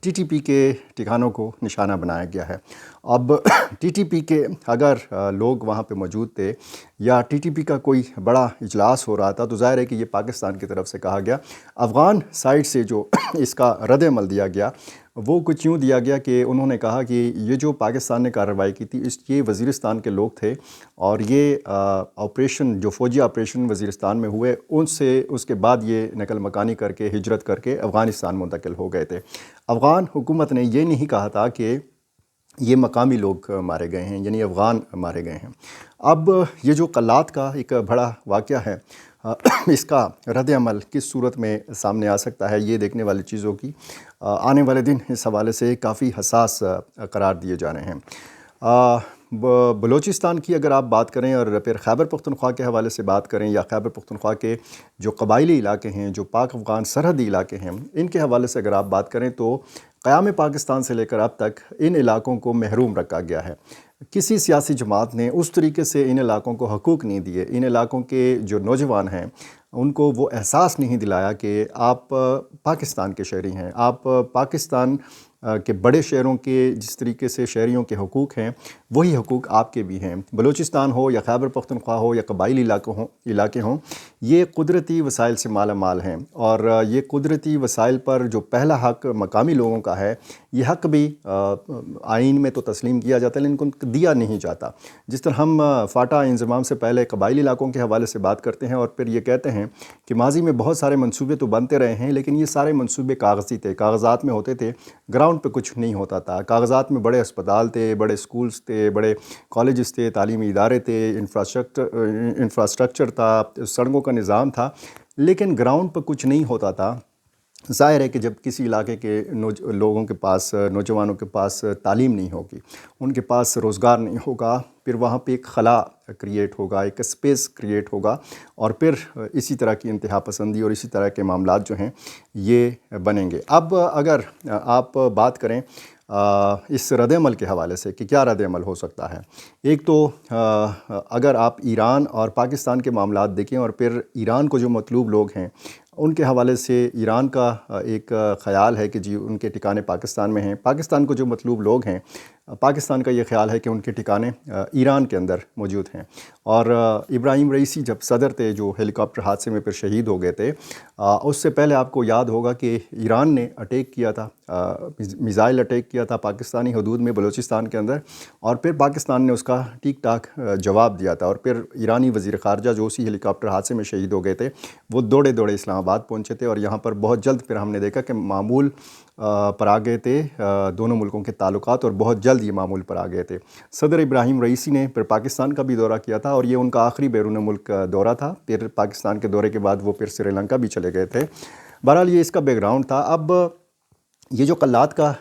T T P کے ٹھکانوں کو نشانہ بنایا گیا ہے۔ اب ٹی ٹی پی کے اگر لوگ وہاں پہ موجود تھے یا ٹی ٹی پی کا کوئی بڑا اجلاس ہو رہا تھا تو ظاہر ہے کہ یہ پاکستان کی طرف سے کہا گیا۔ افغان سائٹ سے جو اس کا رد عمل دیا گیا وہ کچھ یوں دیا گیا کہ انہوں نے کہا کہ یہ جو پاکستان نے کارروائی کی تھی یہ وزیرستان کے لوگ تھے، اور یہ آپریشن جو فوجی آپریشن وزیرستان میں ہوئے اس کے بعد یہ نقل مکانی کر کے ہجرت کر کے افغانستان منتقل ہو گئے تھے۔ افغان حکومت نے یہ نہیں کہا تھا کہ یہ مقامی لوگ مارے گئے ہیں، یعنی افغان مارے گئے ہیں۔ اب یہ جو قلات کا ایک بڑا واقعہ ہے، اس کا رد عمل کس صورت میں سامنے آ سکتا ہے، یہ دیکھنے والی چیزوں کی آنے والے دن اس حوالے سے کافی حساس قرار دیے جا رہے ہیں۔ بلوچستان کی اگر آپ بات کریں اور پھر خیبر پختونخوا کے حوالے سے بات کریں، یا خیبر پختونخوا کے جو قبائلی علاقے ہیں، جو پاک افغان سرحدی علاقے ہیں، ان کے حوالے سے اگر آپ بات کریں تو قیام پاکستان سے لے کر اب تک ان علاقوں کو محروم رکھا گیا ہے۔ کسی سیاسی جماعت نے اس طریقے سے ان علاقوں کو حقوق نہیں دیے، ان علاقوں کے جو نوجوان ہیں ان کو وہ احساس نہیں دلایا کہ آپ پاکستان کے شہری ہیں، آپ پاکستان کے بڑے شہروں کے جس طریقے سے شہریوں کے حقوق ہیں وہی حقوق آپ کے بھی ہیں۔ بلوچستان ہو یا خیبر پختونخوا ہو یا قبائلی علاقے ہوں، یہ قدرتی وسائل سے مالا مال ہیں، اور یہ قدرتی وسائل پر جو پہلا حق مقامی لوگوں کا ہے، یہ حق بھی آئین میں تو تسلیم کیا جاتا ہے لیکن ان کو دیا نہیں جاتا۔ جس طرح ہم فاٹا انضمام سے پہلے قبائلی علاقوں کے حوالے سے بات کرتے ہیں اور پھر یہ کہتے ہیں کہ ماضی میں بہت سارے منصوبے تو بنتے رہے ہیں لیکن یہ سارے منصوبے کاغذی تھے، کاغذات میں ہوتے تھے، گراؤنڈ پہ کچھ نہیں ہوتا تھا۔ کاغذات میں بڑے اسپتال تھے، بڑے سکولز تھے، بڑے کالجز تھے، تعلیمی ادارے تھے، انفراسٹرکچر تھا، سڑکوں کا نظام تھا، لیکن گراؤنڈ پہ کچھ نہیں ہوتا تھا۔ ظاہر ہے کہ جب کسی علاقے کے لوگوں کے پاس، نوجوانوں کے پاس تعلیم نہیں ہوگی، ان کے پاس روزگار نہیں ہوگا، پھر وہاں پہ ایک خلا کریٹ ہوگا، ایک اسپیس کریٹ ہوگا، اور پھر اسی طرح کی انتہا پسندی اور اسی طرح کے معاملات جو ہیں یہ بنیں گے۔ اب اگر آپ بات کریں اس رد عمل کے حوالے سے کہ کیا رد عمل ہو سکتا ہے، ایک تو اگر آپ ایران اور پاکستان کے معاملات دیکھیں اور پھر ایران کو جو مطلوب لوگ ہیں ان کے حوالے سے ایران کا ایک خیال ہے کہ جی ان کے ٹھکانے پاکستان میں ہیں، پاکستان کو جو مطلوب لوگ ہیں پاکستان کا یہ خیال ہے کہ ان کے ٹھکانے ایران کے اندر موجود ہیں۔ اور ابراہیم رئیسی جب صدر تھے جو ہیلی کاپٹر حادثے میں پھر شہید ہو گئے تھے، اس سے پہلے آپ کو یاد ہوگا کہ ایران نے اٹیک کیا تھا، میزائل اٹیک کیا تھا پاکستانی حدود میں بلوچستان کے اندر، اور پھر پاکستان نے اس کا ٹھیک ٹاک جواب دیا تھا، اور پھر ایرانی وزیر خارجہ جو اسی ہیلی کاپٹر حادثے میں شہید ہو گئے تھے وہ دوڑے اسلام آباد پہنچے تھے، اور یہاں پر بہت جلد پھر ہم نے دیکھا کہ معمول پر آ گئے تھے دونوں ملکوں کے تعلقات، اور بہت جلد یہ معمول پر آ گئے تھے۔ صدر ابراہیم رئیسی نے پھر پاکستان کا بھی دورہ کیا تھا، اور یہ ان کا آخری بیرون ملک دورہ تھا، پھر پاکستان کے دورے کے بعد وہ پھر سری لنکا بھی چلے گئے تھے۔ بہرحال یہ اس کا بیک گراؤنڈ تھا۔ اب یہ جو قلات کا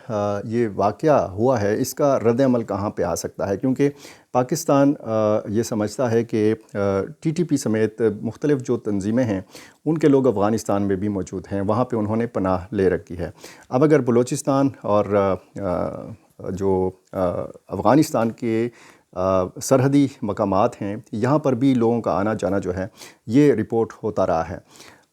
یہ واقعہ ہوا ہے اس کا رد عمل کہاں پہ آ سکتا ہے، کیونکہ پاکستان یہ سمجھتا ہے کہ ٹی ٹی پی سمیت مختلف جو تنظیمیں ہیں ان کے لوگ افغانستان میں بھی موجود ہیں، وہاں پہ انہوں نے پناہ لے رکھی ہے۔ اب اگر بلوچستان اور جو افغانستان کے سرحدی مقامات ہیں یہاں پر بھی لوگوں کا آنا جانا جو ہے یہ رپورٹ ہوتا رہا ہے۔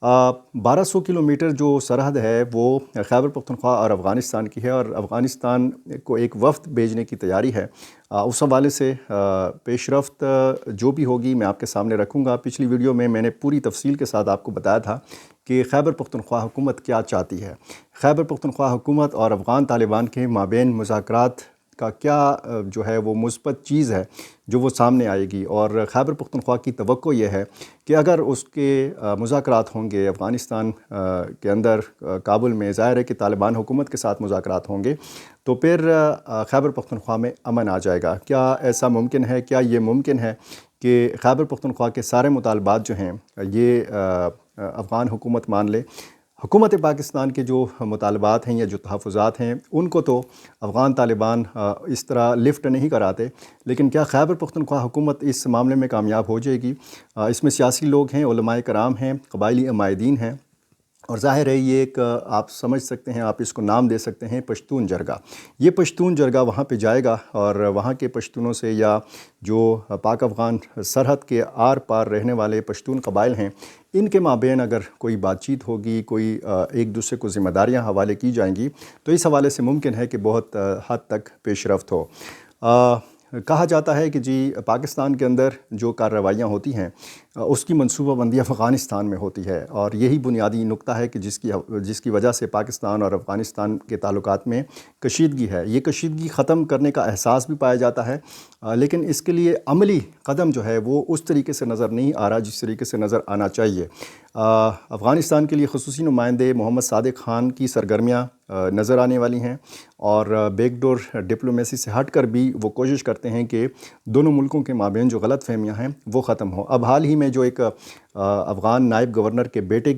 1200 کلومیٹر جو سرحد ہے وہ خیبر پختونخوا اور افغانستان کی ہے، اور افغانستان کو ایک وفد بھیجنے کی تیاری ہے۔ اس حوالے سے پیش رفت جو بھی ہوگی میں آپ کے سامنے رکھوں گا۔ پچھلی ویڈیو میں نے پوری تفصیل کے ساتھ آپ کو بتایا تھا کہ خیبر پختونخوا حکومت کیا چاہتی ہے، خیبر پختونخوا حکومت اور افغان طالبان کے مابین مذاکرات کا کیا جو ہے وہ مثبت چیز ہے جو وہ سامنے آئے گی، اور خیبر پختونخوا کی توقع یہ ہے کہ اگر اس کے مذاکرات ہوں گے افغانستان کے اندر کابل میں، ظاہر ہے کہ طالبان حکومت کے ساتھ مذاکرات ہوں گے تو پھر خیبر پختونخوا میں امن آ جائے گا۔ کیا ایسا ممکن ہے؟ کیا یہ ممکن ہے کہ خیبر پختونخوا کے سارے مطالبات جو ہیں یہ افغان حکومت مان لے؟ حکومت پاکستان کے جو مطالبات ہیں یا جو تحفظات ہیں ان کو تو افغان طالبان اس طرح لفٹ نہیں کراتے، لیکن کیا خیبر پختونخوا حکومت اس معاملے میں کامیاب ہو جائے گی؟ اس میں سیاسی لوگ ہیں، علماء کرام ہیں، قبائلی عمائدین ہیں، اور ظاہر ہے یہ ایک آپ سمجھ سکتے ہیں، آپ اس کو نام دے سکتے ہیں پشتون جرگہ۔ یہ پشتون جرگہ وہاں پہ جائے گا اور وہاں کے پشتونوں سے یا جو پاک افغان سرحد کے آر پار رہنے والے پشتون قبائل ہیں، ان کے مابین اگر کوئی بات چیت ہوگی، کوئی ایک دوسرے کو ذمہ داریاں حوالے کی جائیں گی، تو اس حوالے سے ممکن ہے کہ بہت حد تک پیش رفت ہو۔ کہا جاتا ہے کہ جی پاکستان کے اندر جو کارروائیاں ہوتی ہیں اس کی منصوبہ بندی افغانستان میں ہوتی ہے، اور یہی بنیادی نقطہ ہے کہ جس کی وجہ سے پاکستان اور افغانستان کے تعلقات میں کشیدگی ہے۔ یہ کشیدگی ختم کرنے کا احساس بھی پایا جاتا ہے، لیکن اس کے لیے عملی قدم جو ہے وہ اس طریقے سے نظر نہیں آ رہا جس طریقے سے نظر آنا چاہیے۔ افغانستان کے لیے خصوصی نمائندے محمد صادق خان کی سرگرمیاں نظر آنے والی ہیں، اور بیک ڈور ڈپلومیسی سے ہٹ کر بھی وہ کوشش کرتے ہیں کہ دونوں ملکوں کے مابین جو غلط فہمیاں ہیں وہ ختم ہوں۔ اب حال ہی میں جو ایک افغان نائب گورنر کے بیٹے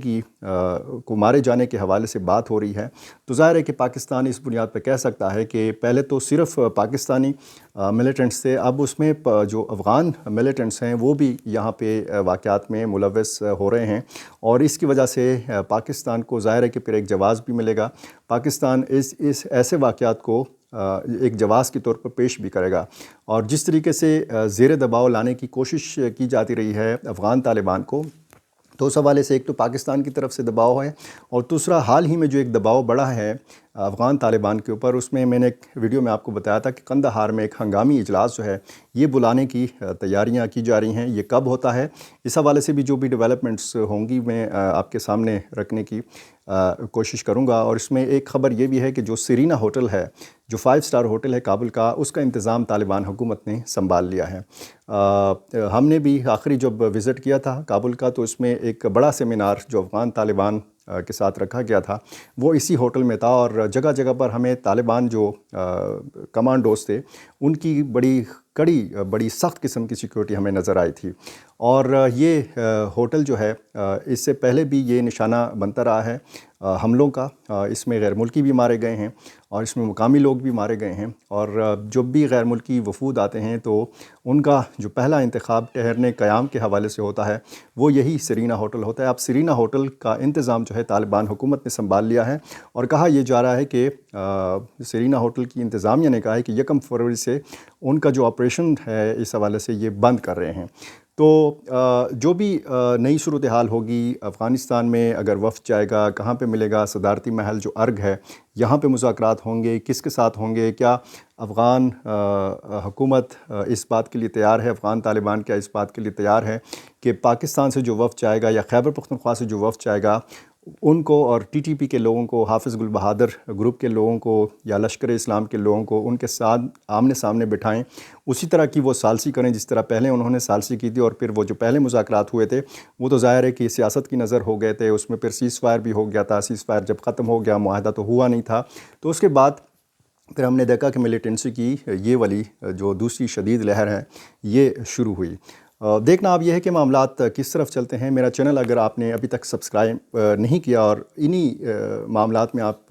کو مارے جانے کے حوالے سے بات ہو رہی ہے، تو ظاہر ہے کہ پاکستان اس بنیاد پہ کہہ سکتا ہے کہ پہلے تو صرف پاکستانی ملیٹنٹس تھے، اب اس میں جو افغان ملیٹنٹس ہیں وہ بھی یہاں پہ واقعات میں ملوث ہو رہے ہیں، اور اس کی وجہ سے پاکستان کو ظاہر ہے کہ پھر ایک جواز بھی ملے گا۔ پاکستان اس ایسے واقعات کو ایک جواز کے طور پر پیش بھی کرے گا، اور جس طریقے سے زیر دباؤ لانے کی کوشش کی جاتی رہی ہے افغان طالبان کو، تو اس حوالے سے ایک تو پاکستان کی طرف سے دباؤ ہے، اور دوسرا حال ہی میں جو ایک دباؤ بڑھا ہے افغان طالبان کے اوپر، اس میں نے ایک ویڈیو میں آپ کو بتایا تھا کہ قندھار میں ایک ہنگامی اجلاس جو ہے یہ بلانے کی تیاریاں کی جا رہی ہیں۔ یہ کب ہوتا ہے، اس حوالے سے بھی جو بھی ڈیولپمنٹس ہوں گی میں آپ کے سامنے رکھنے کی کوشش کروں گا۔ اور اس میں ایک خبر یہ بھی ہے کہ جو سیرینا ہوٹل ہے، جو 5 اسٹار ہوٹل ہے کابل کا، اس کا انتظام طالبان حکومت نے سنبھال لیا ہے۔ ہم نے بھی آخری جب وزٹ کیا تھا کابل کا، تو اس میں ایک بڑا سیمینار جو افغان طالبان کے ساتھ رکھا گیا تھا وہ اسی ہوٹل میں تھا، اور جگہ جگہ پر ہمیں طالبان جو کمانڈوز تھے ان کی بڑی سخت قسم کی سیکیورٹی ہمیں نظر آئی تھی۔ اور یہ ہوٹل جو ہے اس سے پہلے بھی یہ نشانہ بنتا رہا ہے حملوں کا، اس میں غیر ملکی بھی مارے گئے ہیں اور اس میں مقامی لوگ بھی مارے گئے ہیں، اور جب بھی غیر ملکی وفود آتے ہیں تو ان کا جو پہلا انتخاب ٹھہرنے قیام کے حوالے سے ہوتا ہے وہ یہی سیرینا ہوٹل ہوتا ہے۔ اب سیرینا ہوٹل کا انتظام جو ہے طالبان حکومت نے سنبھال لیا ہے، اور کہا یہ جا رہا ہے کہ سیرینا ہوٹل کی انتظامیہ نے کہا ہے کہ 1 فروری سے ان کا جو آپریشن ہے اس حوالے سے یہ بند کر رہے ہیں۔ تو جو بھی نئی صورتحال ہوگی افغانستان میں، اگر وفد جائے گا کہاں پہ ملے گا، صدارتی محل جو ارگ ہے یہاں پہ مذاکرات ہوں گے، کس کے ساتھ ہوں گے، کیا افغان حکومت اس بات کے لیے تیار ہے، افغان طالبان کیا اس بات کے لیے تیار ہے کہ پاکستان سے جو وفد جائے گا یا خیبر پختونخوا سے جو وفد جائے گا ان کو، اور ٹی ٹی پی کے لوگوں کو، حافظ گل بہادر گروپ کے لوگوں کو یا لشکر اسلام کے لوگوں کو ان کے ساتھ آمنے سامنے بٹھائیں، اسی طرح کی وہ ثالثی کریں جس طرح پہلے انہوں نے ثالثی کی تھی۔ اور پھر وہ جو پہلے مذاکرات ہوئے تھے وہ تو ظاہر ہے کہ سیاست کی نظر ہو گئے تھے، اس میں پھر سیز فائر بھی ہو گیا تھا، سیز فائر جب ختم ہو گیا معاہدہ تو ہوا نہیں تھا، تو اس کے بعد پھر ہم نے دیکھا کہ ملیٹنسی کی یہ والی جو دوسری شدید لہر ہے یہ شروع ہوئی۔ دیکھنا اب یہ ہے کہ معاملات کس طرف چلتے ہیں۔ میرا چینل اگر آپ نے ابھی تک سبسکرائب نہیں کیا اور انہی معاملات میں آپ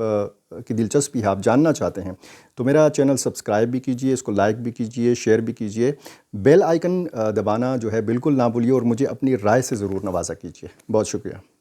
کی دلچسپی ہے، آپ جاننا چاہتے ہیں، تو میرا چینل سبسکرائب بھی کیجئے، اس کو لائک بھی کیجئے، شیئر بھی کیجئے، بیل آئیکن دبانا جو ہے بالکل نہ بھولیے، اور مجھے اپنی رائے سے ضرور نوازا کیجئے۔ بہت شکریہ۔